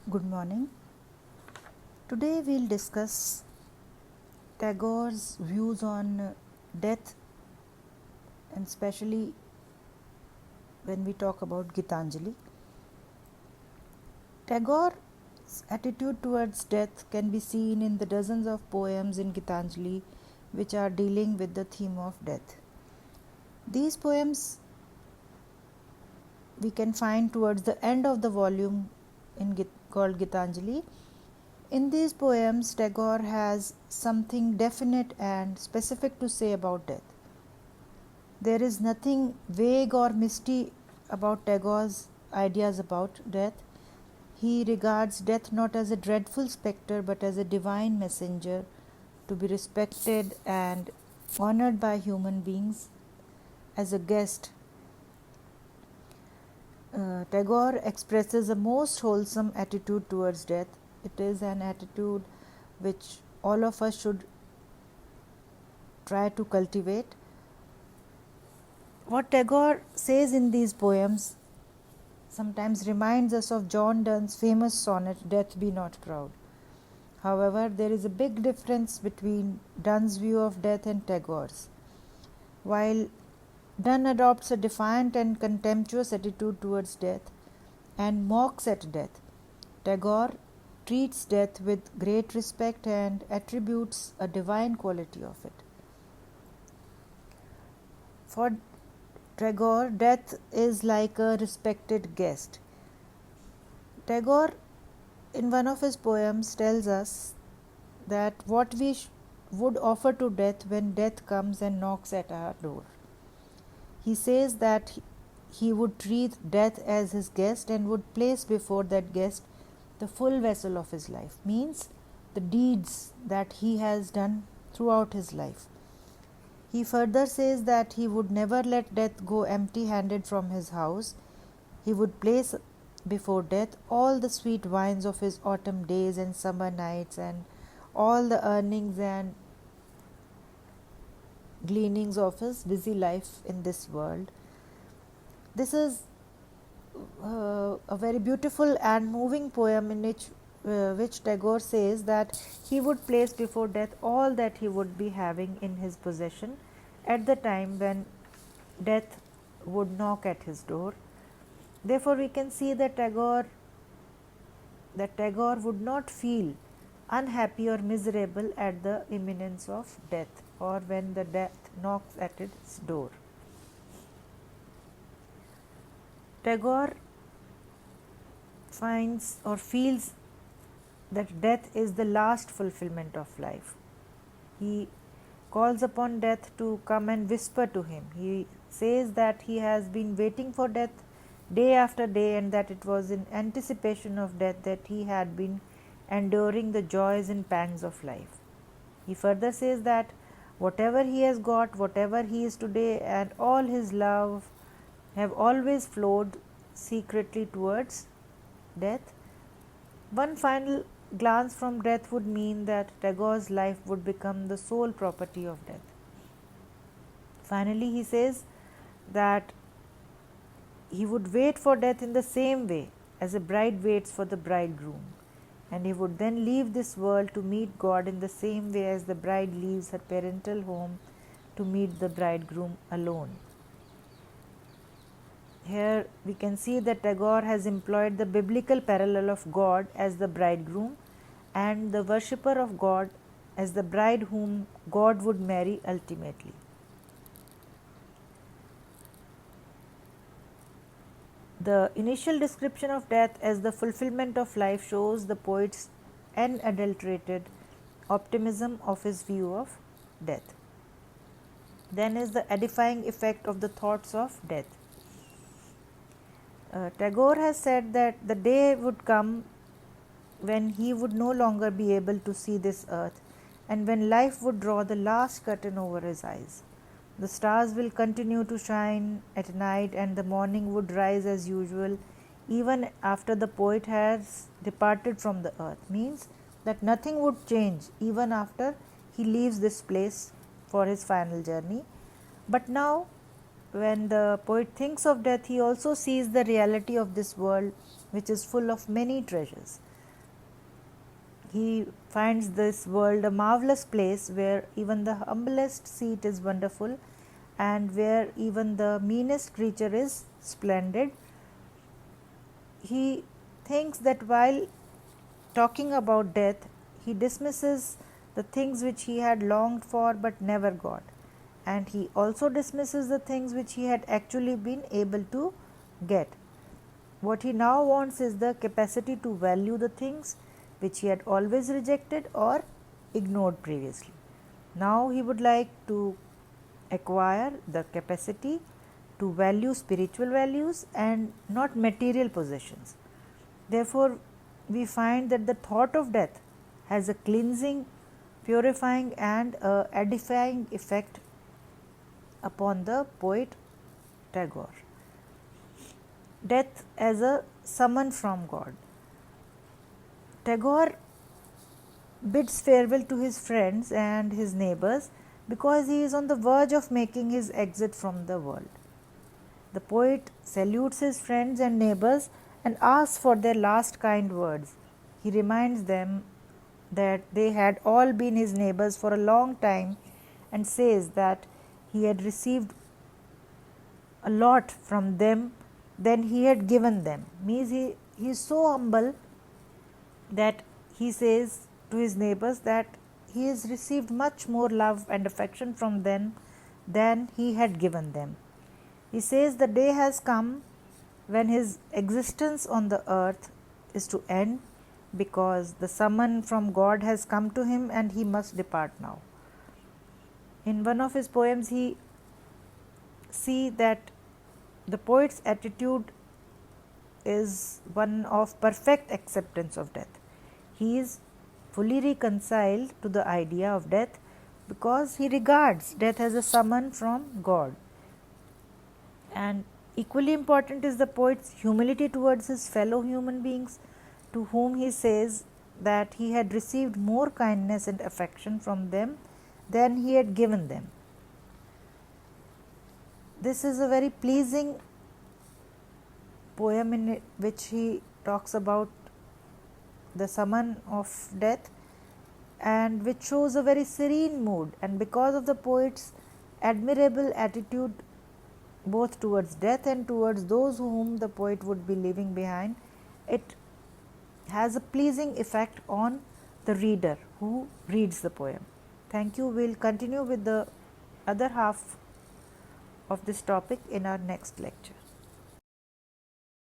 Good morning. Today we'll discuss Tagore's views on death, and especially when we talk about Gitanjali. Tagore's attitude towards death can be seen in the dozens of poems in Gitanjali which are dealing with the theme of death. These poems we can find towards the end of the volume called Gitanjali. In these poems, Tagore has something definite and specific to say about death. There is nothing vague or misty about Tagore's ideas about death. He regards death not as a dreadful spectre but as a divine messenger to be respected and honored by human beings as a guest. Tagore expresses a most wholesome attitude towards death. It is an attitude which all of us should try to cultivate. What Tagore says in these poems sometimes reminds us of John Donne's famous sonnet, Death Be Not Proud. However, there is a big difference between Donne's view of death and Tagore's. While Donne adopts a defiant and contemptuous attitude towards death and mocks at death, Tagore treats death with great respect and attributes a divine quality of it. For Tagore, death is like a respected guest. Tagore, in one of his poems, tells us that what we would offer to death when death comes and knocks at our door. He says that he would treat death as his guest and would place before that guest the full vessel of his life, means the deeds that he has done throughout his life. He further says that he would never let death go empty-handed from his house. He would place before death all the sweet wines of his autumn days and summer nights and all the earnings and gleanings of his busy life in this world. This is a very beautiful and moving poem in which Tagore says that he would place before death all that he would be having in his possession at the time when death would knock at his door. Therefore, we can see that Tagore would not feel unhappy or miserable at the imminence of death or when the death knocks at its door. Tagore finds or feels that death is the last fulfillment of life. He calls upon death to come and whisper to him. He says that he has been waiting for death day after day and that it was in anticipation of death that he had been enduring the joys and pangs of life. He further says that whatever he has got, whatever he is today, and all his love have always flowed secretly towards death. One final glance from death would mean that Tagore's life would become the sole property of death. Finally, he says that he would wait for death in the same way as a bride waits for the bridegroom, and he would then leave this world to meet God in the same way as the bride leaves her parental home to meet the bridegroom alone. Here we can see that Tagore has employed the biblical parallel of God as the bridegroom and the worshipper of God as the bride whom God would marry ultimately. The initial description of death as the fulfillment of life shows the poet's unadulterated optimism of his view of death. Then is the edifying effect of the thoughts of death. Tagore has said that the day would come when he would no longer be able to see this earth and when life would draw the last curtain over his eyes. The stars will continue to shine at night and the morning would rise as usual even after the poet has departed from the earth, means that nothing would change even after he leaves this place for his final journey. But now, when the poet thinks of death, he also sees the reality of this world, which is full of many treasures. he finds this world a marvelous place where even the humblest seat is wonderful and where even the meanest creature is splendid. He thinks that while talking about death, he dismisses the things which he had longed for but never got, and he also dismisses the things which he had actually been able to get. What he now wants is the capacity to value the things which he had always rejected or ignored previously. Now he would like to acquire the capacity to value spiritual values and not material possessions. Therefore, we find that the thought of death has a cleansing, purifying, and edifying effect upon the poet Tagore. Death as a summon from God. Tagore bids farewell to his friends and his neighbors because he is on the verge of making his exit from the world. The poet salutes his friends and neighbors and asks for their last kind words. He reminds them that they had all been his neighbors for a long time and says that he had received a lot from them than he had given them. Means he is so humble that he says to his neighbors that he has received much more love and affection from them than he had given them. He says the day has come when his existence on the earth is to end because the summon from God has come to him and he must depart now. In one of his poems, he see that the poet's attitude is one of perfect acceptance of death. He is fully reconciled to the idea of death because he regards death as a summon from God. And equally important is the poet's humility towards his fellow human beings, to whom he says that he had received more kindness and affection from them than he had given them. This is a very pleasing poem in which he talks about the summon of death and which shows a very serene mood, and because of the poet's admirable attitude both towards death and towards those whom the poet would be leaving behind, it has a pleasing effect on the reader who reads the poem. Thank you. We will continue with the other half of this topic in our next lecture.